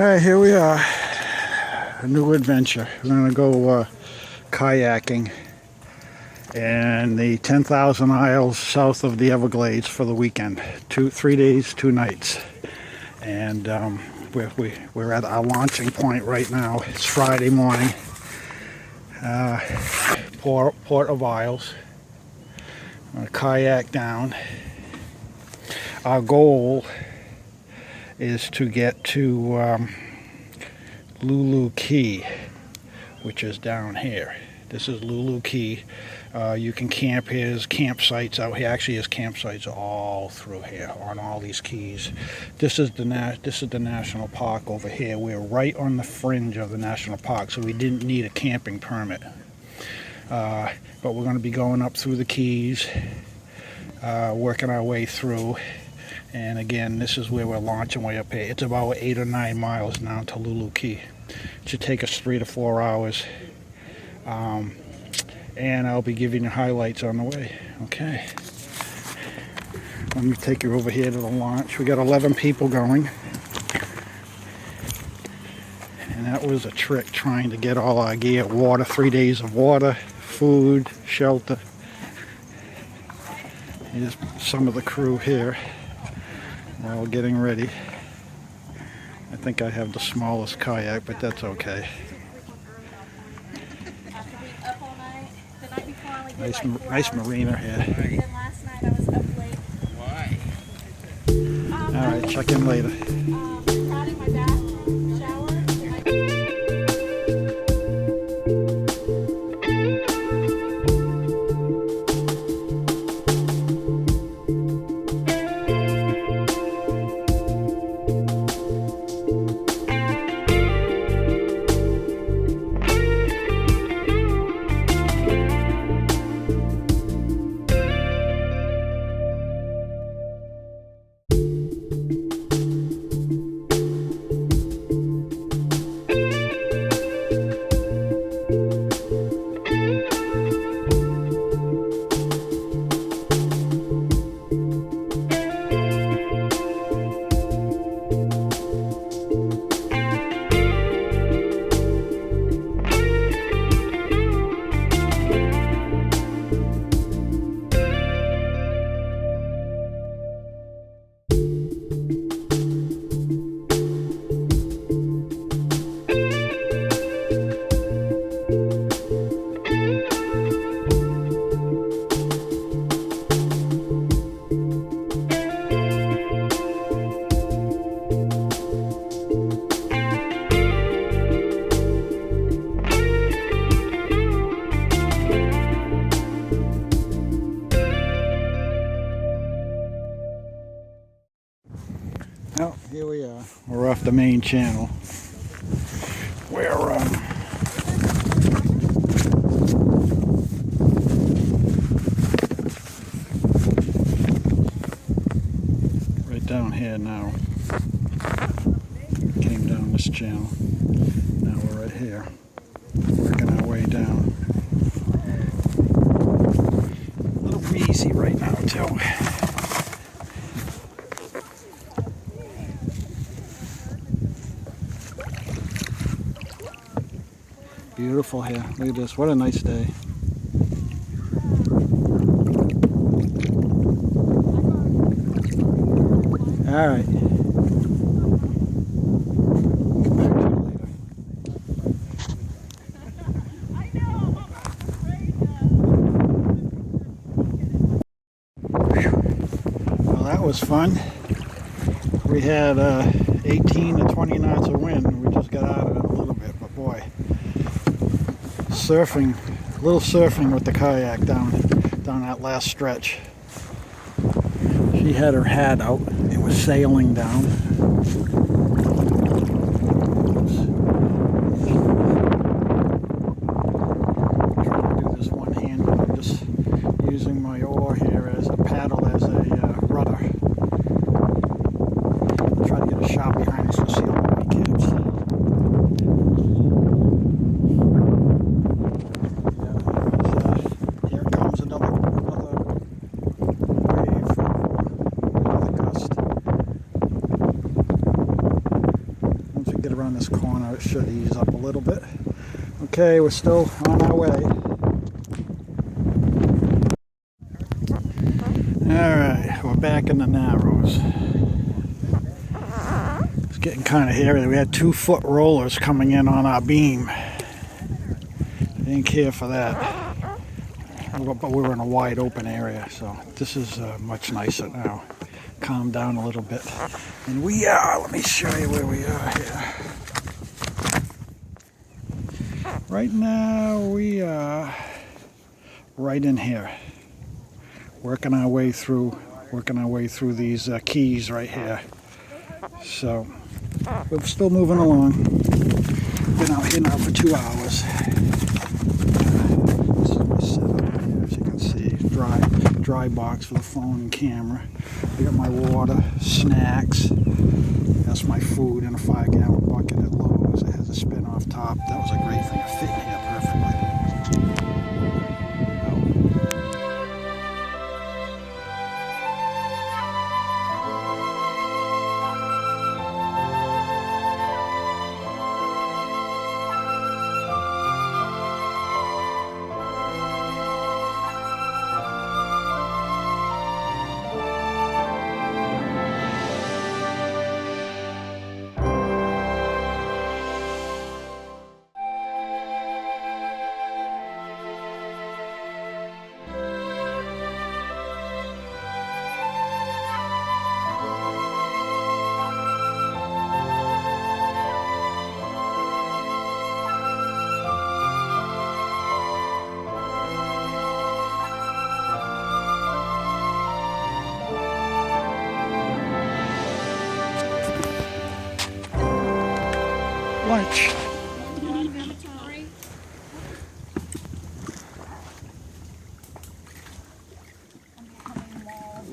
Alright, here we are. A new adventure. We're going to go kayaking in the 10,000 Isles south of the Everglades for the weekend. 3 days, 2 nights. And we're at our launching point right now. It's Friday morning. Port of Isles. I'm going to kayak down. Our goal is to get to LULU Key, which is down here. This is LULU Key. You can camp here. There's campsites out here. Actually, there's campsites all through here on all these keys. This is the national park over here. We're right on the fringe of the national park, so we didn't need a camping permit. But we're going to be going up through the keys, working our way through. And again, this is where we're launching way up here. It's about 8 or 9 miles now to LULU Key. It should take us 3 to 4 hours. And I'll be giving you highlights on the way. Okay. Let me take you over here to the launch. We got 11 people going. And that was a trick, trying to get all our gear. Water, 3 days of water, food, shelter. Here's some of the crew here. We're all getting ready. I think I have the smallest kayak, but that's okay. Nice marina here. Then last night I was up late. Why? Alright, check in later. Prodding my bath shower. Well, here we are. We're off the main channel. We're right down here now. Came down this channel. Now we're right here, working our way down. A little breezy right now too. Beautiful here. Look at this. What a nice day. All right. Come back to you later. Well, that was fun. We had 18 to 20 knots of wind. We just got out of it a little bit, but boy. Surfing, a little surfing with the kayak down that last stretch. She had her hat out. It was sailing down. Trying to do this one hand. I'm just using my oar here as a paddle, as a rudder. Try to get a shot behind us. You'll see all the kids. Okay, we're still on our way. Alright, we're back in the Narrows. It's getting kind of hairy. We had 2-foot rollers coming in on our beam. Didn't care for that. But we were in a wide open area, so this is much nicer now. Calm down a little bit. And we are, let me show you where we are here. Right now we are right in here. Working our way through these keys right here. So we're still moving along. Been out here now for 2 hours. This is my setup here, as you can see. Dry box for the phone and camera. I got my water, snacks. That's my food in a 5-gallon bucket at Lowe's. It has a spin-off top. That was a great thing. It fit in here perfectly. Lunch.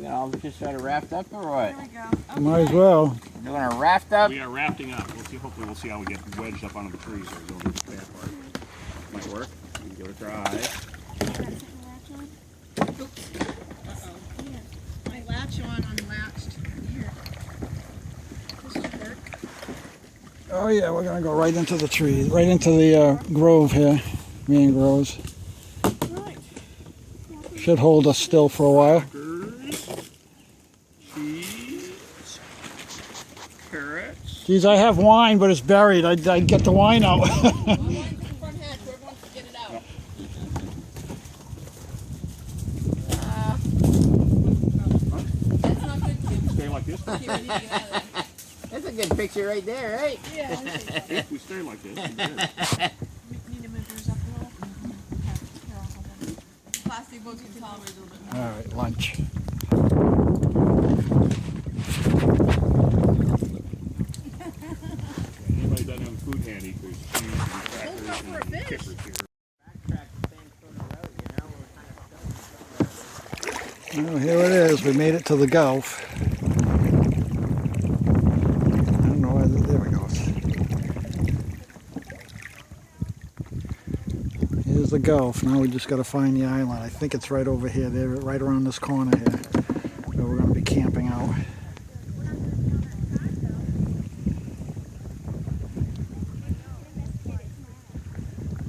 You all just try to raft up or what? There we go. Might as well. You're gonna raft up? We are rafting up. We'll see. Hopefully, we'll see how we get wedged up onto the trees. So we'll go to the bad part. Might work. We can give it a try. Oops. Uh-oh. Here. My latch on unlatched. Here. This should work. Oh yeah, we're gonna go right into the trees, right into the grove here, mangroves. Right. Should hold us still for a while. Cheese. Carrots. Geez, I have wine, but it's buried. I'd get the wine out. Front hatch. Whoever wants to get it out. That's not good, Kim. Stay like this. Here, we need to get out of there. That's a good picture right there, right? Yeah. If we stay like this, we're good. Need to move yours up a little. Okay. Here, I'll hold it. Plastic boats can tolerate a little bit more. All right, lunch. Anybody doesn't have food handy, there's cheese and crackers Go for a and fish. kippers here. Backtrack the same sort of road, you know? We're kind of going somewhere. Well, here it is. We made it to the Gulf. I don't know whether there we go. Here's the Gulf. Now we just got to find the island. I think it's right over here. They're right around this corner here, where we're going to be camping out.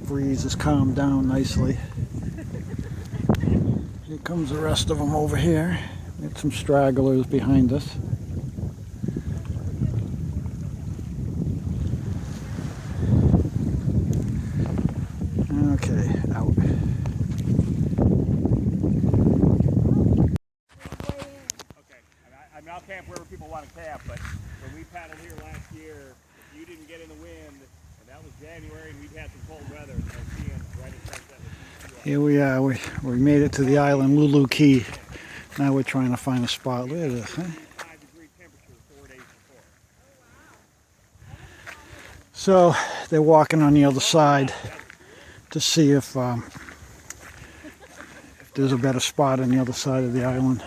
Breeze has calmed down nicely. Here comes the rest of them over here. Got some stragglers behind us. Okay, out. Okay, I mean, I'll camp wherever people want to camp, but when we paddled here last year, you didn't get in the wind, and that was January, and we'd had some cold weather, and I was seeing right at sunset. Here we are. We made it to the island LULU Key. Now we're trying to find a spot. Look at this, huh? 5-degree temperature 4 days before. So they're walking on the other side to see if there's a better spot on the other side of the island.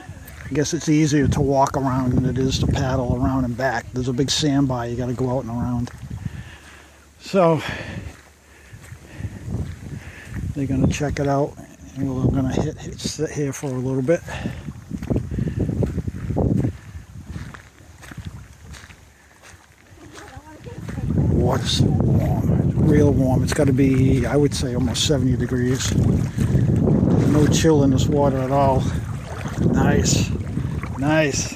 I guess it's easier to walk around than it is to paddle around and back. There's a big sandbar. You got to go out and around. So they're going to check it out, and we're going to sit here for a little bit. Water's so warm. It's real warm. It's got to be, I would say, almost 70 degrees. There's no chill in this water at all. Nice. Nice.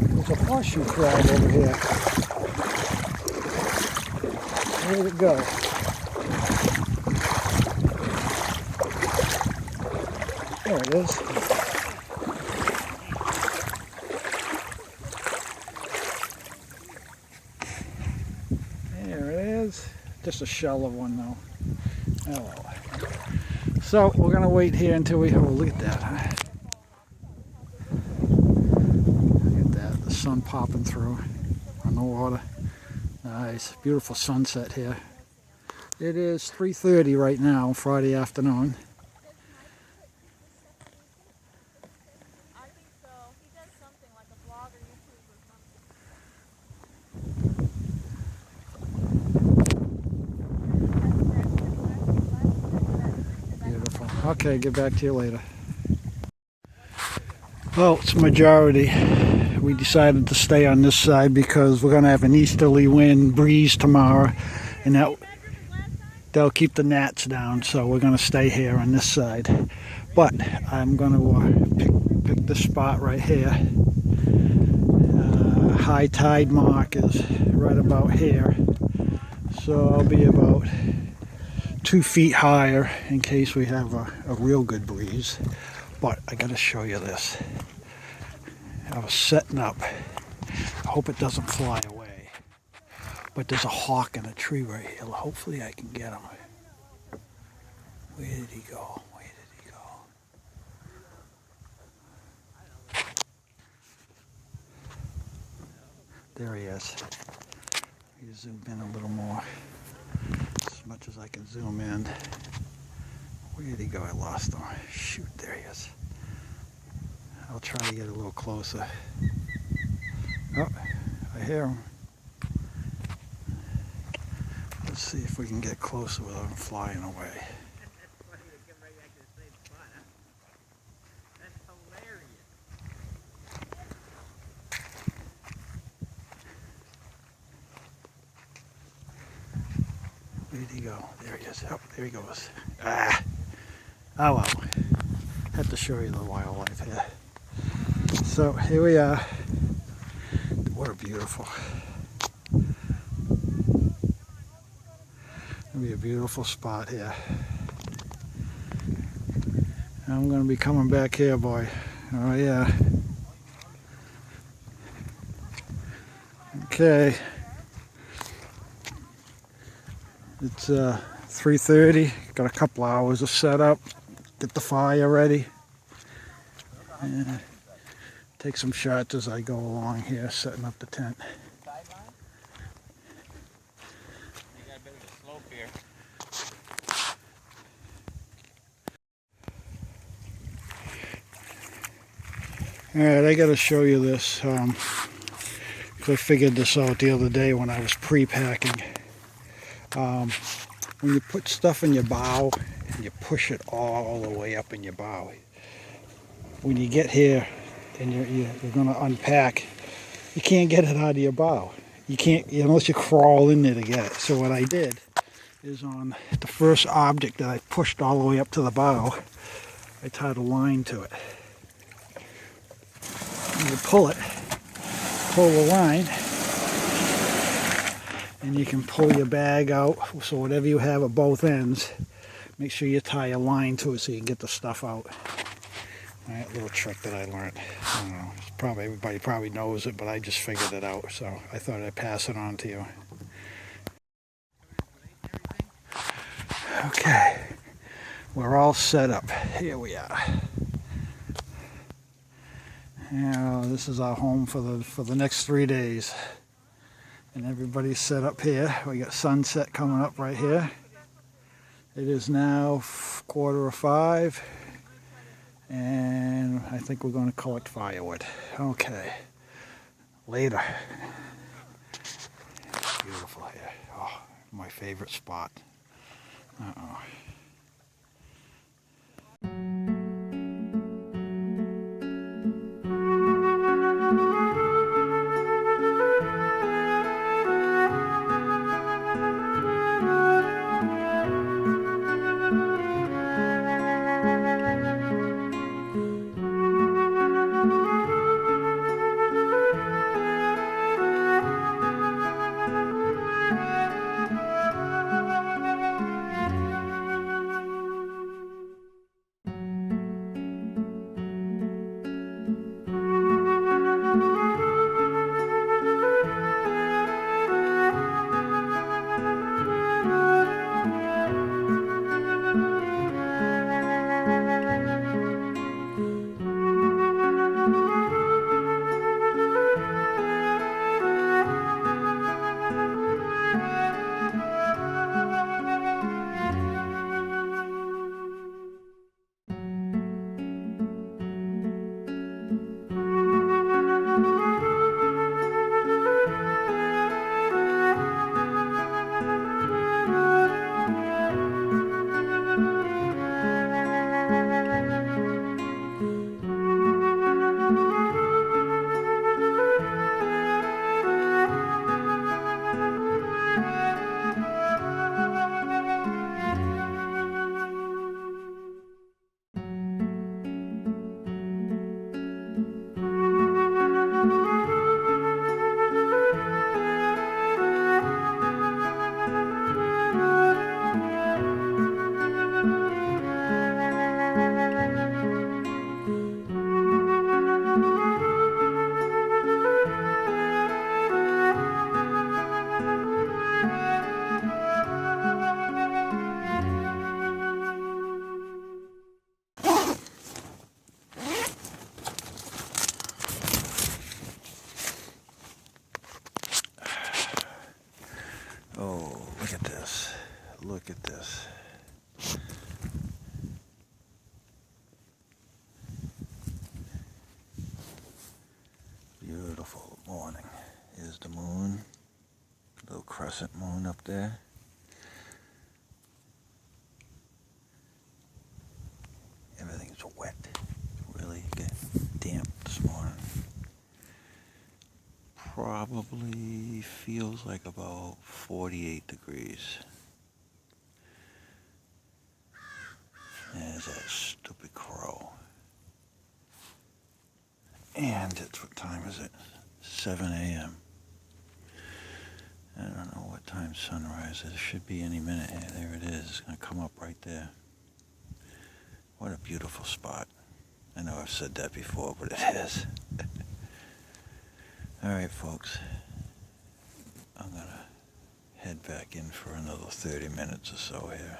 There's a horseshoe crab over here. Where did it go? There it is. There it is. Just a shell of one though. Oh well. So we're gonna wait here until we, oh, look at that. Look at that, the sun popping through on the water. Nice, beautiful sunset here. It is 3:30 right now, Friday afternoon. I think so. He does something like a blog or YouTube or something. Beautiful. Okay, get back to you later. Well, it's majority. We decided to stay on this side because we're going to have an easterly wind breeze tomorrow, and that'll keep the gnats down. So we're going to stay here on this side. But I'm going to pick this spot right here. High tide mark is right about here. So I'll be about 2 feet higher in case we have a real good breeze. But I got to show you this. I was setting up. I hope it doesn't fly away. But there's a hawk in a tree right here. Hopefully I can get him. Where did he go? Where did he go? There he is. You zoom in a little more. As much as I can zoom in. Where did he go? I lost him. Shoot, there he is. I'll try to get a little closer. Oh, I hear him. Let's see if we can get closer without him flying away. Where did he go? There he is. Oh, there he goes. Ah! Oh well. Have to show you the wildlife here. So here we are. What a beautiful. It'll be a beautiful spot here. I'm going to be coming back here, boy. Oh yeah. Okay. It's 3:30. Got a couple hours of setup. Get the fire ready. And take some shots as I go along here, setting up the tent. Alright, I gotta show you this. I figured this out the other day when I was pre-packing. When you put stuff in your bow and you push it all the way up in your bow, when you get here and you're going to unpack, you can't get it out of your bow. You can't, unless you crawl in there to get it. So what I did is on the first object that I pushed all the way up to the bow, I tied a line to it. And you pull the line, and you can pull your bag out. So whatever you have at both ends, make sure you tie a line to it so you can get the stuff out. All right, little trick that I learned. I don't know, everybody probably knows it, but I just figured it out, so I thought I'd pass it on to you. Okay, we're all set up. Here we are. Now, this is our home for the next 3 days. And everybody's set up here. We got sunset coming up right here. It is now 4:45, and I think we're going to collect firewood. Okay, later. Beautiful here. Oh, my favorite spot. Uh-oh. Oh, look at this. Look at this. Beautiful morning. Here's the moon. Little crescent moon up there. Everything's wet. Really get damp this morning. Probably feels like about 48 degrees. There's that stupid crow. And it's, what time is it? 7 a.m. I don't know what time sunrise is. It should be any minute. Yeah, there it is. It's going to come up right there. What a beautiful spot. I know I've said that before, but it is. Alright, folks. I'm going to head back in for another 30 minutes or so here.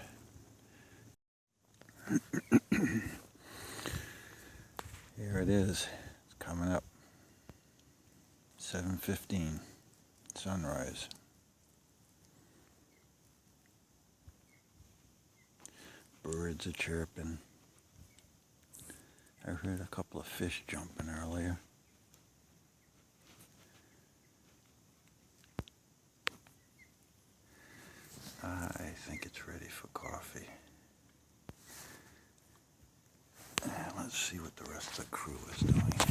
Here it is. It's coming up. 7:15. Sunrise. Birds are chirping. I heard a couple of fish jumping earlier. I think it's ready for coffee. Let's see what the rest of the crew is doing here.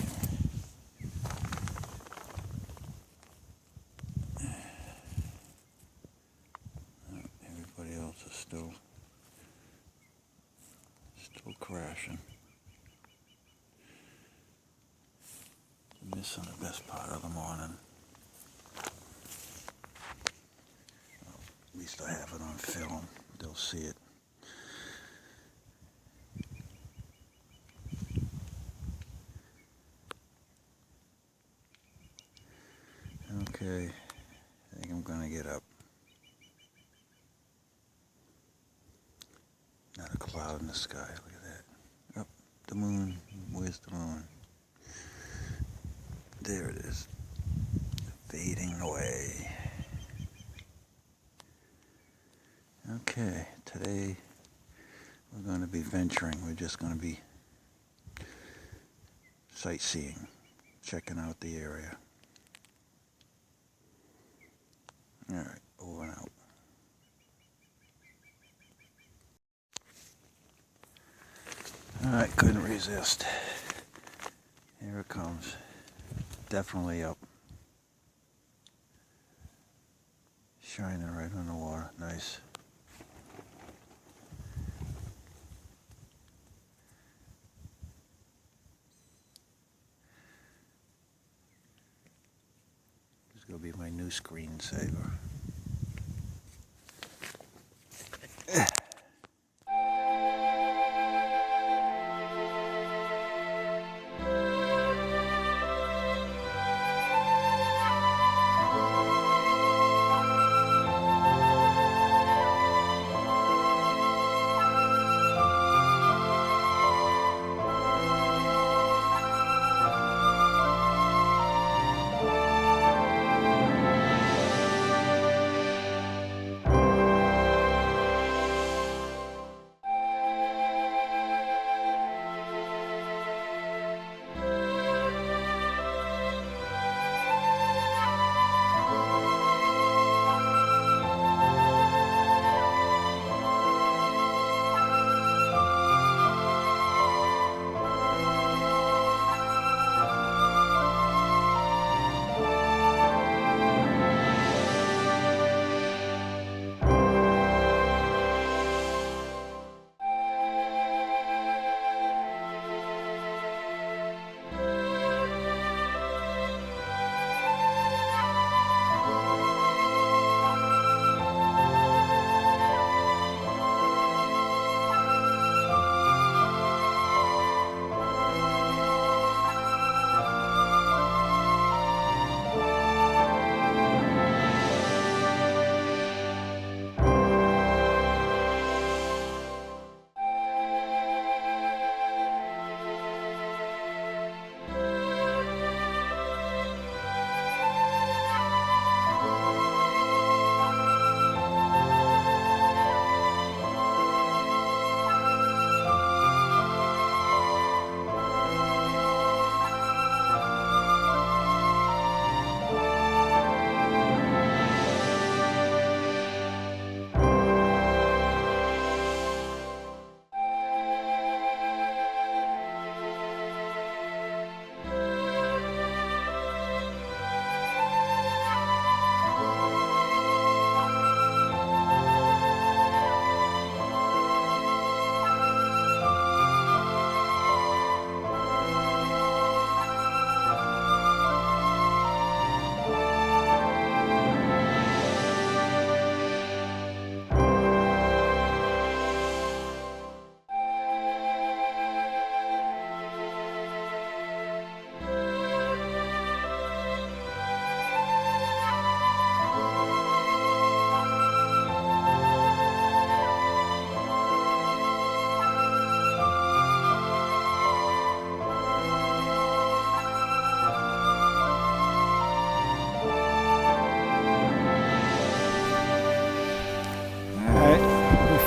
Everybody else is still crashing. Missing the best part of the morning. Well, at least I have it on film. They'll see it. Okay, I think I'm gonna get up. Not a cloud in the sky, look at that. Up, the moon, where's the moon? There it is, fading away. Okay, today we're going to be venturing. We're just going to be sightseeing, checking out the area. Alright, over and out. I couldn't resist. Here it comes. Definitely up. Shining right on the water. Nice. This is going to be my new screensaver.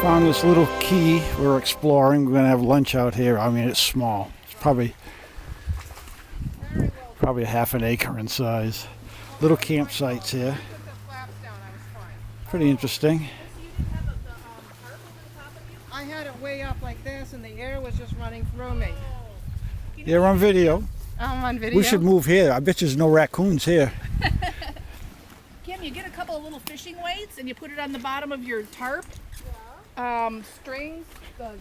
Found this little key. We're exploring. We're going to have lunch out here. I mean, it's small. It's probably a half an acre in size. Little campsites here. Pretty interesting. I had it way up like this and the air was just running through me. You're on video. I'm on video. We should move here. I bet there's no raccoons here. Kim, you get a couple of little fishing weights and you put it on the bottom of your tarp. Strings, the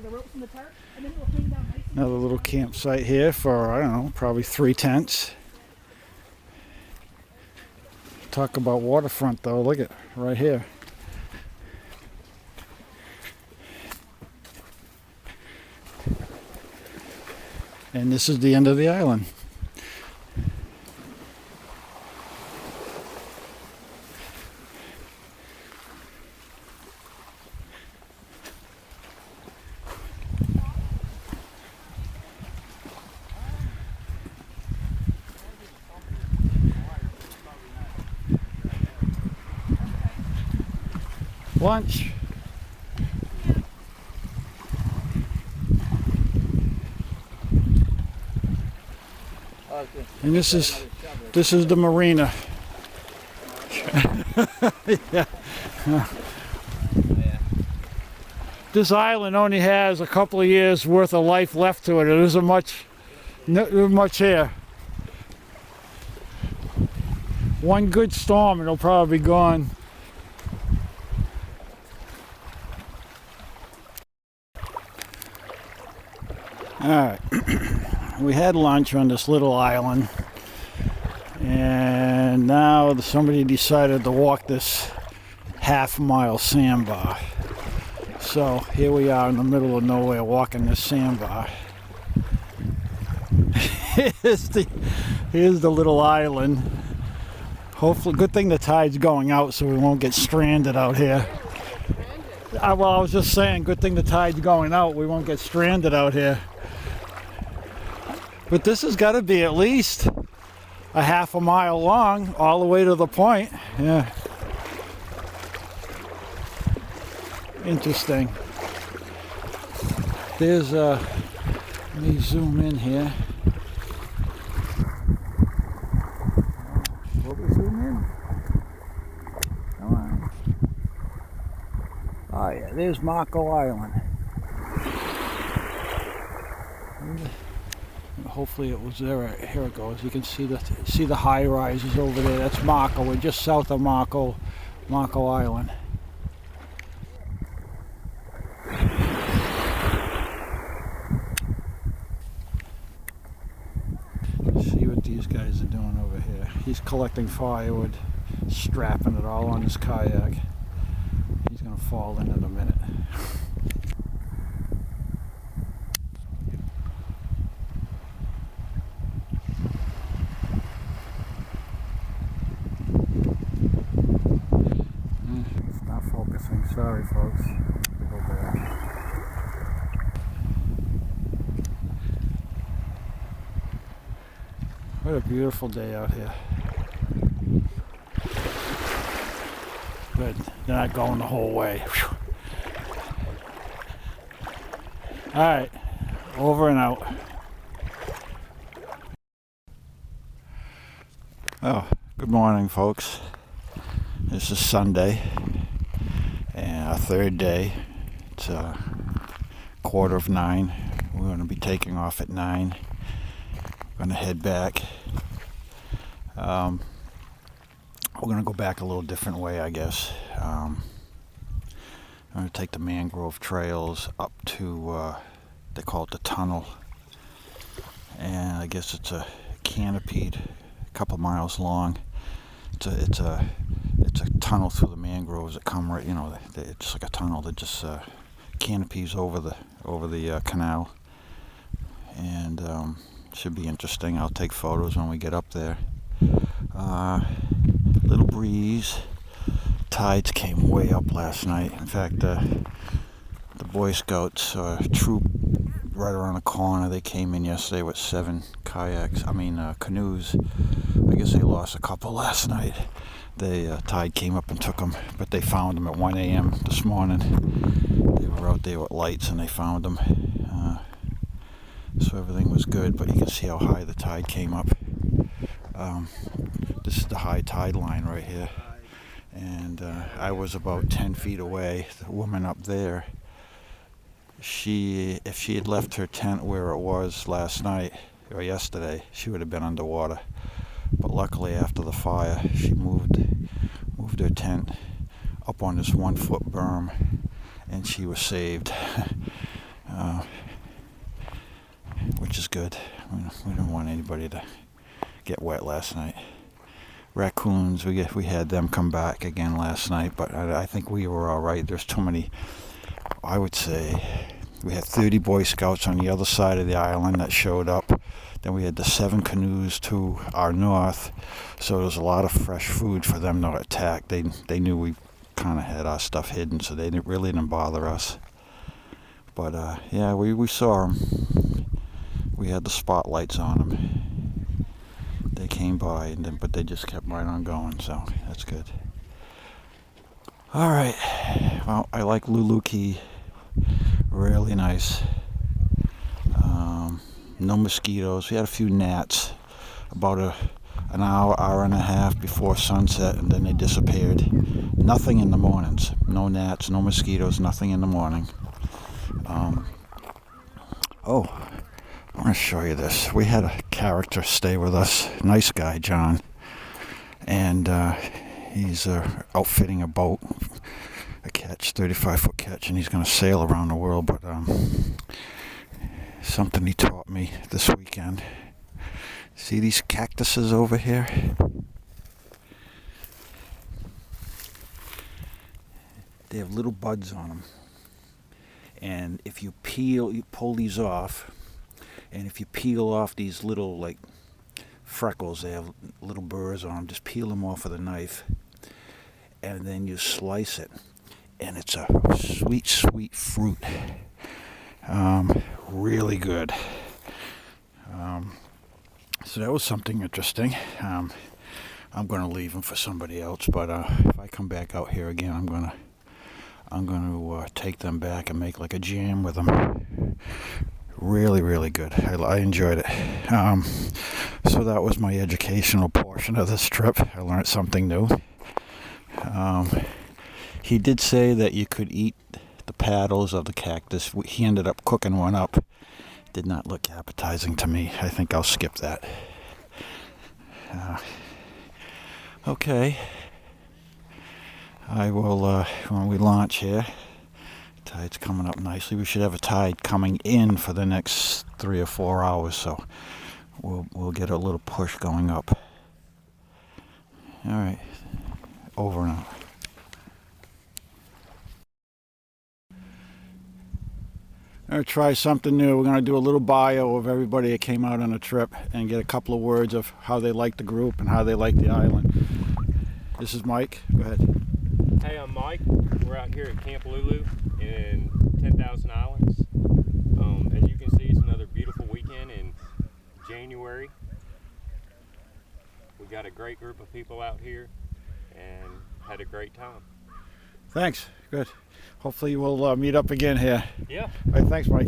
ropes in the tarp, and then it'll hang down nice. Another little campsite here for, I don't know, probably 3 tents. Talk about waterfront though, look at right here. And this is the end of the island. Lunch. And this is the marina. Yeah. this island only has a couple of years worth of life left to it. There isn't much, much here. One good storm and it'll probably be gone. Alright, we had lunch on this little island, and now somebody decided to walk this half-mile sandbar. So here we are in the middle of nowhere walking this sandbar. Here's the little island. Hopefully, good thing the tide's going out so we won't get stranded out here. Well, I was just saying, good thing the tide's going out, we won't get stranded out here. But this has got to be at least a half a mile long, all the way to the point. Yeah. Interesting. There's let me zoom in here. Will we zoom in? Come on. Oh yeah, there's Marco Island. Hopefully it was there. Here it goes. You can see the high rises over there. That's Marco. We're just south of Marco Island. See what these guys are doing over here. He's collecting firewood, strapping it all on his kayak. He's gonna fall in a minute. Sorry, folks. We go back. What a beautiful day out here. Good. They're not going the whole way. Whew. All right. Over and out. Oh, good morning, folks. This is Sunday. And our third day. It's 9:15. We're going to be taking off at 9. We're going to head back. We're going to go back a little different way, I guess. I'm going to take the mangrove trails up to, they call it the tunnel. And I guess it's a canopied, a couple miles long. It's a tunnel through the mangroves that come right, it's like a tunnel that just canopies over the canal, and should be interesting. I'll take photos when we get up there. Little breeze. Tides came way up last night. In fact, the Boy Scouts troop right around the corner, they came in yesterday with 7 canoes. I guess they lost a couple last night. Tide came up and took them, but they found them at 1 a.m. this morning. They were out there with lights and they found them. So everything was good, but you can see how high the tide came up. This is the high tide line right here. And I was about 10 feet away. The woman up there, if she had left her tent where it was last night or yesterday, she would have been underwater. But luckily, after the fire, she moved her tent up on this 1-foot berm, and she was saved, which is good. We didn't want anybody to get wet last night. Raccoons, we had them come back again last night, but I think we were all right. There's too many. I would say we had 30 Boy Scouts on the other side of the island that showed up. Then we had the 7 canoes to our north, so there was a lot of fresh food for them to attack. They knew we kind of had our stuff hidden, so they really didn't bother us. But yeah, we saw them. We had the spotlights on them. They came by, but they just kept right on going, so that's good. All right. Well, I like LULU Key. Really nice. No mosquitoes. We had a few gnats about an hour and a half before sunset, and then they disappeared. Nothing in the mornings. No gnats, no mosquitoes, nothing in the morning. Oh, I want to show you this. We had a character stay with us. Nice guy, John. And he's outfitting a boat, a catch, 35-foot catch, and he's going to sail around the world. But something he taught me this weekend. See these cactuses over here? They have little buds on them. And if you pull these off, and if you peel off these little, like, freckles, they have little burrs on them, just peel them off with a knife, and then you slice it, and it's a sweet, sweet fruit. Really good. So that was something interesting. I'm going to leave them for somebody else, but if I come back out here again, I'm going to take them back and make like a jam with them. Really, really good. I enjoyed it. So that was my educational portion of this trip. I learned something new. He did say that you could eat the paddles of the cactus. He ended up cooking one up. Did not look appetizing to me. I think I'll skip that. Okay. I will, when we launch here, tide's coming up nicely. We should have a tide coming in for the next 3 or 4 hours, so we'll get a little push going up. All right, over and out. I'm going to try something new. We're going to do a little bio of everybody that came out on a trip and get a couple of words of how they like the group and how they like the island. This is Mike. Go ahead. Hey, I'm Mike. We're out here at Camp LULU in 10,000 Islands. As you can see, it's another beautiful weekend in January. We got a great group of people out here and had a great time. Thanks. Good. Hopefully we'll meet up again here. Yeah. All right, thanks, Mike.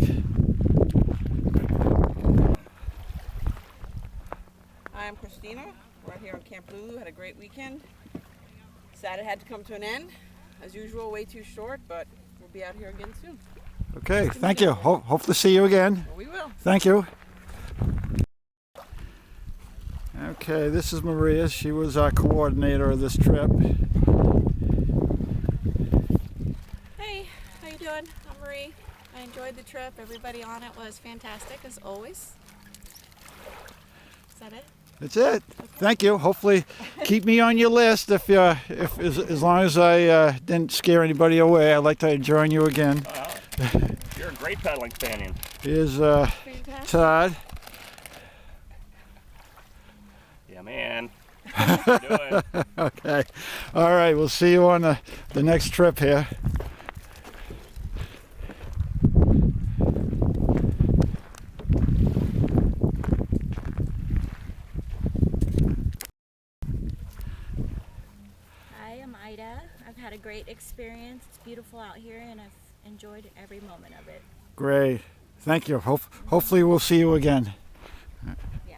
Hi, I'm Christina. We're out here on Camp Lulu. Had a great weekend. Sad it had to come to an end. As usual, way too short, but we'll be out here again soon. Okay, thank you. Hope to see you again. Well, we will. Thank you. Okay, this is Maria. She was our coordinator of this trip. Hey, how you doing? I'm Marie. I enjoyed the trip. Everybody on it was fantastic as always. Is that it? That's it. Thank you. Hopefully, keep me on your list if as long as I didn't scare anybody away. I'd like to join you again. You're a great pedaling companion. Here's Fantastic. Todd. Yeah, man. How you doing? Okay. All right. We'll see you on the next trip here. Hi, I'm Ida. I've had a great experience. It's beautiful out here and I've enjoyed every moment of it. Great. Thank you. Hopefully we'll see you again. Yeah.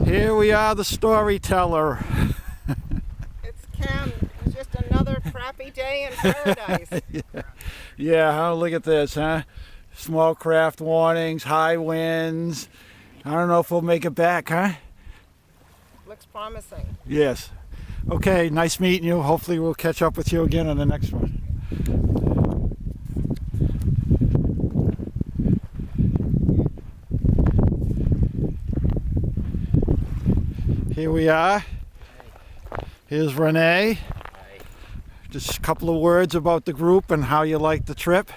Here we are, the storyteller. It's Ken. It's just another crappy day in paradise. Yeah, huh? Look at this, huh? Small craft warnings, high winds. I don't know if we'll make it back, huh? Looks promising. Yes. Okay, nice meeting you. Hopefully we'll catch up with you again on the next one. Here we are. Here's Renee. Just a couple of words about the group and how you liked the trip.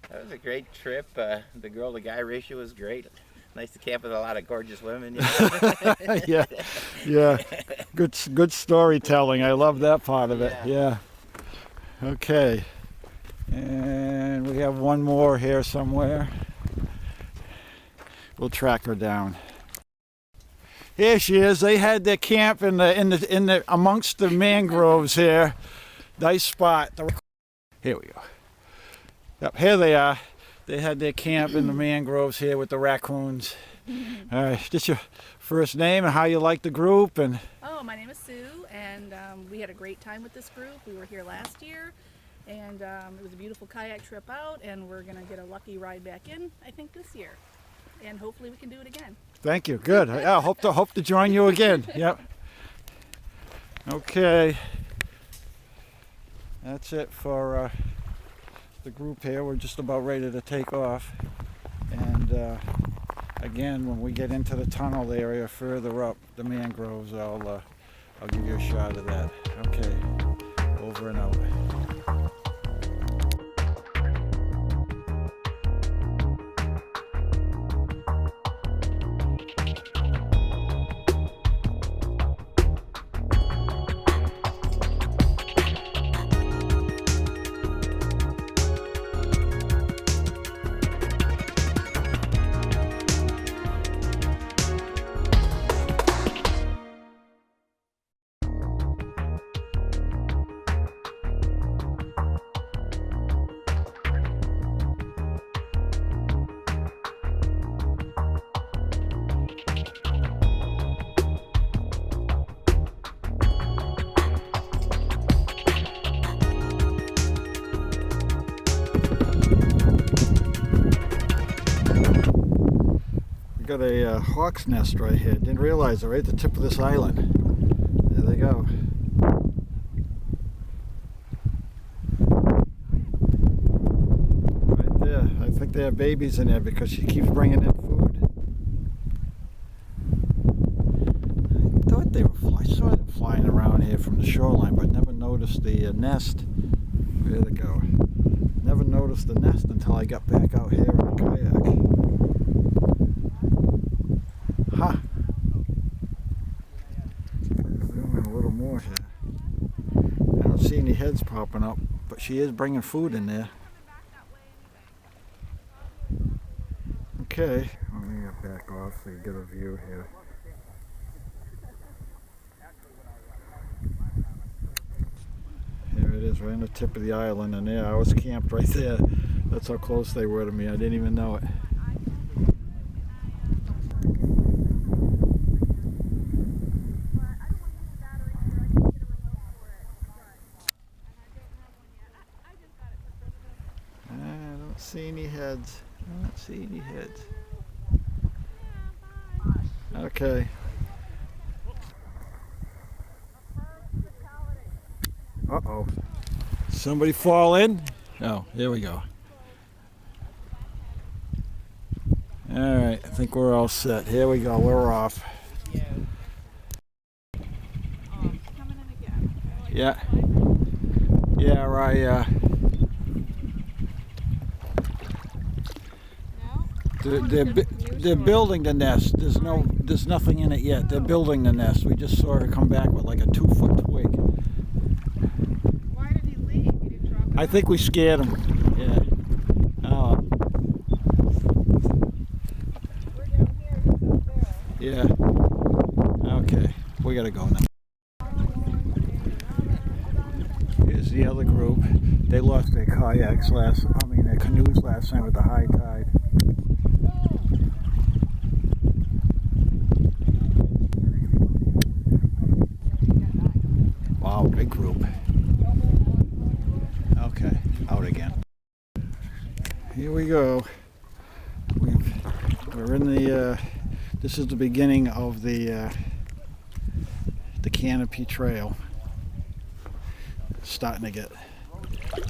That was a great trip. The girl-to-guy ratio was great. Nice to camp with a lot of gorgeous women. You know? Yeah. Good storytelling. I love that part of it. Yeah. Okay. And we have one more here somewhere. We'll track her down. Here she is. They had their camp in the amongst the mangroves here. Nice spot. Here we go. Yep, here they are. They had their camp in the mangroves here with the raccoons. All right, just your first name and how you like the group and. Oh, my name is Sue, and we had a great time with this group. We were here last year. And it was a beautiful kayak trip out, and we're going to get a lucky ride back in, I think, this year. And hopefully we can do it again. Thank you. Good. Yeah, hope to join you again. Yep. Okay. That's it for the group here. We're just about ready to take off. And again, when we get into the tunnel area further up the mangroves, I'll give you a shot of that. Okay. Over and out. Got a hawk's nest right here. Didn't realize it, right at the tip of this island. There they go. Right there. I think they have babies in there because she keeps bringing in food. I thought they were I saw them flying around here from the shoreline, but never noticed the nest. There they go. Never noticed the nest until I got back out here on a kayak. Ha! A little more here. I don't see any heads popping up, but she is bringing food in there. Okay, let me get back off so you get a view here. Here it is, right on the tip of the island, and there I was camped right there. That's how close they were to me. I didn't even know it. See any heads? I don't see any heads. Okay. Uh-oh. Somebody fall in? Oh, here we go. All right, I think we're all set. Here we go, we're off. Yeah. Yeah, right, They're building the nest. There's nothing in it yet. They're building the nest. We just saw her come back with like a 2-foot twig. Why did he leave? He didn't drop it. I think we scared him. Yeah. Oh. We're down here, he's up there. Yeah. Okay. We gotta go now. Here's the other group. They lost their kayaks their canoes last night with the high tide. Wow, big group. Okay, out again. Here we go. We're in the. This is the beginning of the canopy trail. It's starting to get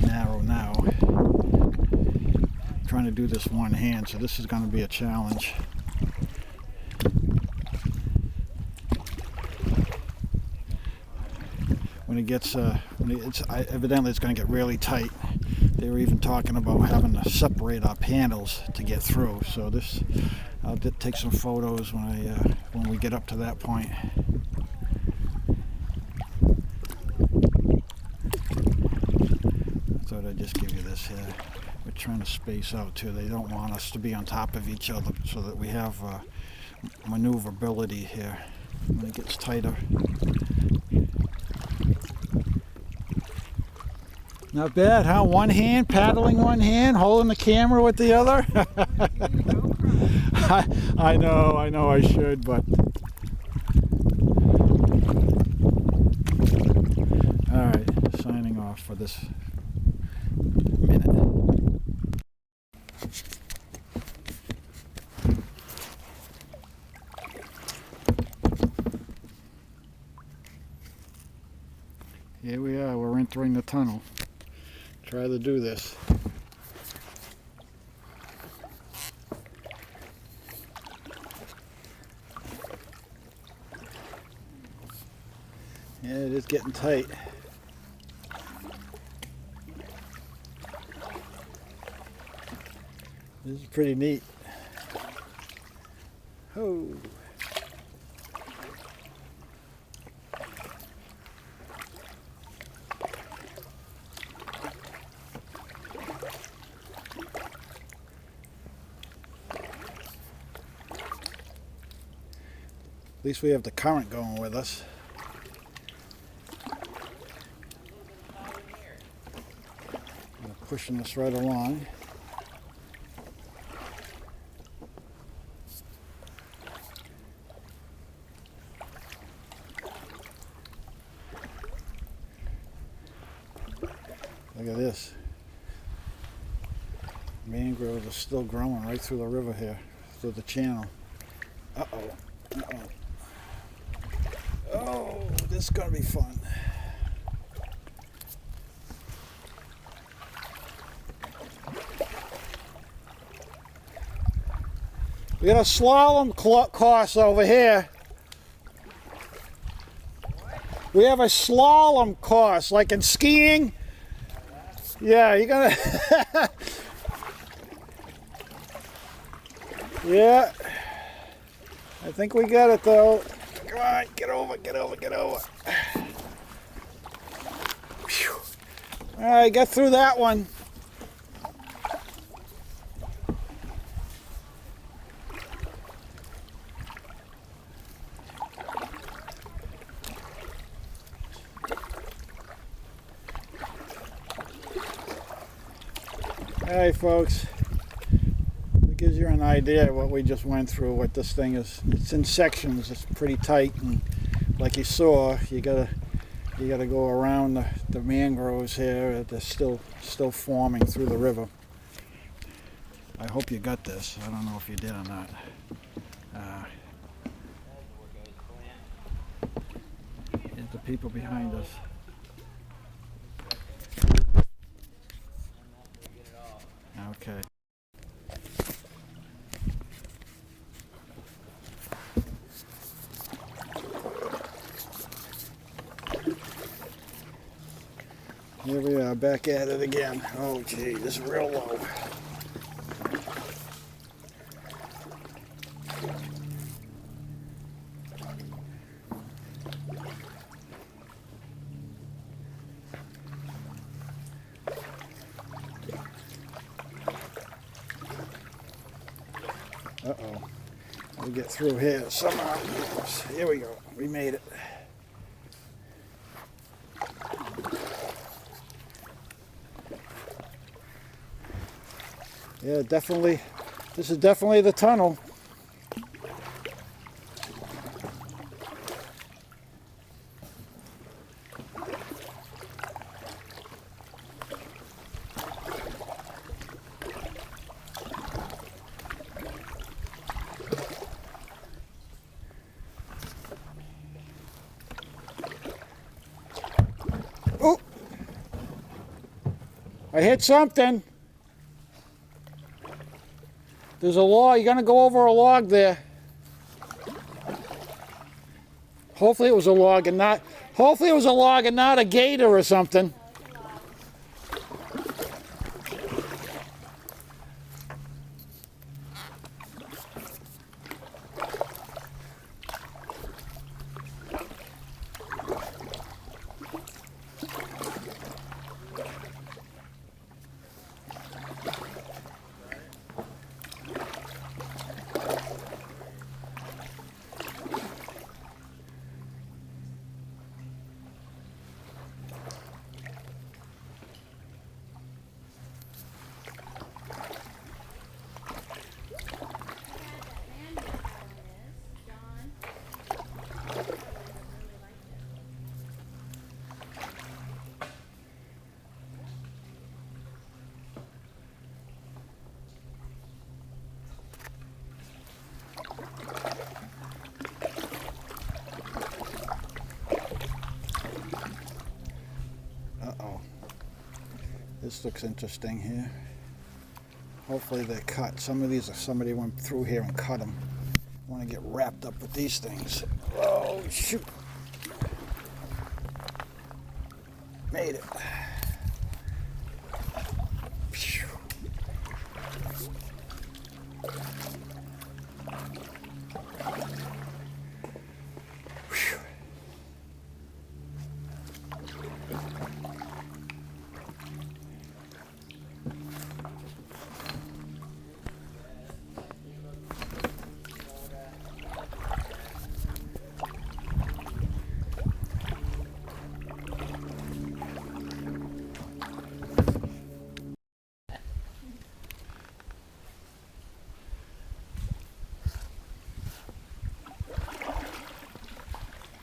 narrow now. I'm trying to do this one hand, so this is going to be a challenge. When it gets, evidently it's going to get really tight. They were even talking about having to separate our panels to get through. So this, I'll take some photos when we get up to that point. I thought I'd just give you this here. We're trying to space out too. They don't want us to be on top of each other so that we have maneuverability here when it gets tighter. Not bad, huh? One hand, paddling one hand, holding the camera with the other. I know I should, but... Alright, signing off for this entering the tunnel. Try to do this. Yeah, it is getting tight. This is pretty neat. Oh. At least we have the current going with us. We're pushing this right along. Look at this. Mangroves are still growing right through the river here, through the channel. Uh-oh. Uh-oh. Oh, this is gonna be fun. We got a slalom course over here. We have a slalom course, like in skiing. Yeah, you're gonna. Yeah. I think we got it though. Come on, get over, get over, get over. Whew. All right, get through that one. Hey folks, it gives you an idea of what we just went through, what this thing is. It's in sections, it's pretty tight, and like you saw, you gotta go around the mangroves here. They're still forming through the river. I hope you got this. I don't know if you did or not. Here's the people behind us. Okay. Here we are, back at it again. Oh gee, this is real low. Uh-oh. We'll get through here somehow. Here we go. We made it. Yeah, definitely. This is definitely the tunnel. Oh! I hit something. There's a log. You're gonna go over a log there. Hopefully it was a log and not. Hopefully it was a log and not a gator or something. This looks interesting here. Hopefully they're cut. Some of these are somebody went through here and cut them. I want to get wrapped up with these things. Oh, shoot. Made it. Phew. Phew.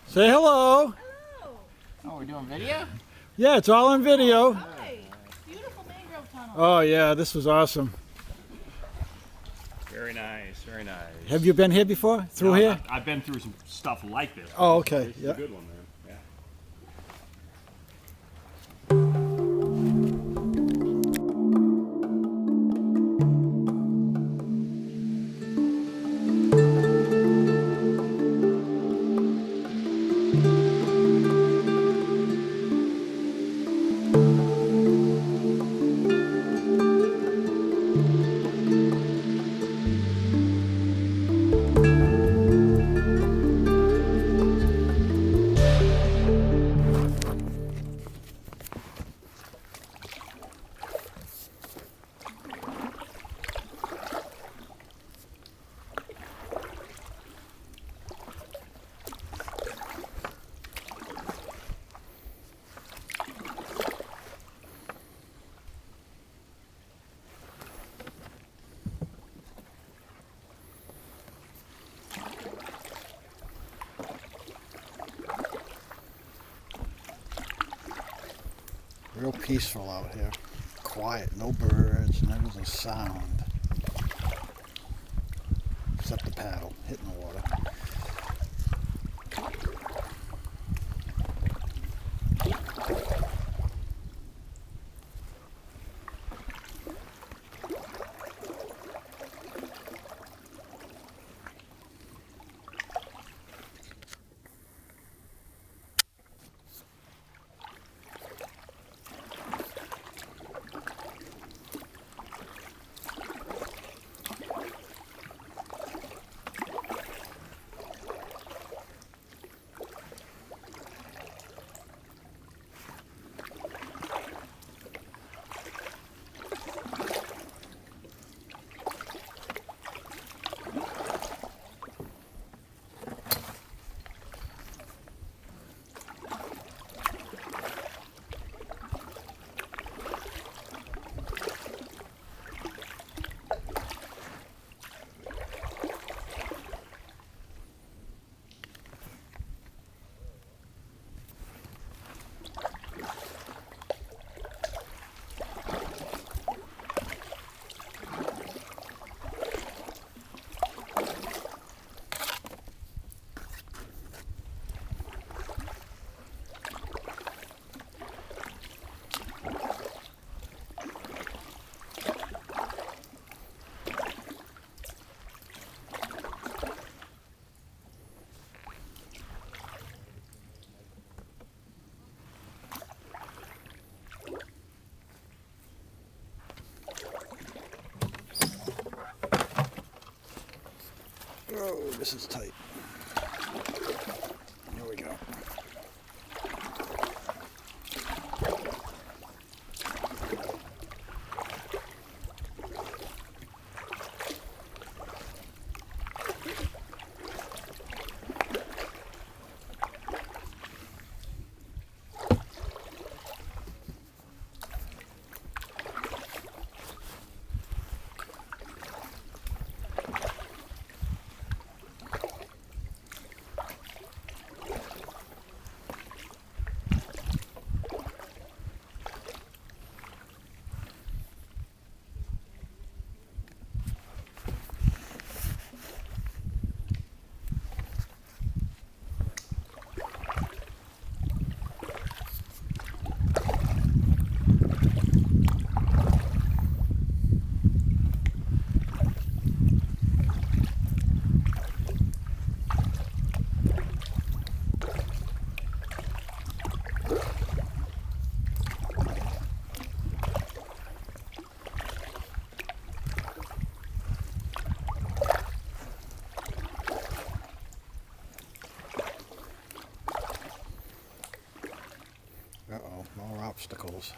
Say hello. Hello. Oh, we're doing video? Yeah, it's all on video. Hi. Beautiful mangrove tunnel. Oh yeah, this was awesome. Very nice, very nice. Have you been here before? Through No, here? I've been through some stuff like this. Oh, okay. This is Yeah. a good one, man. Yeah. Real peaceful out here. Quiet, no birds, never a sound. Except the paddle hitting the water. Oh, this is tight. Here we go. obstacles.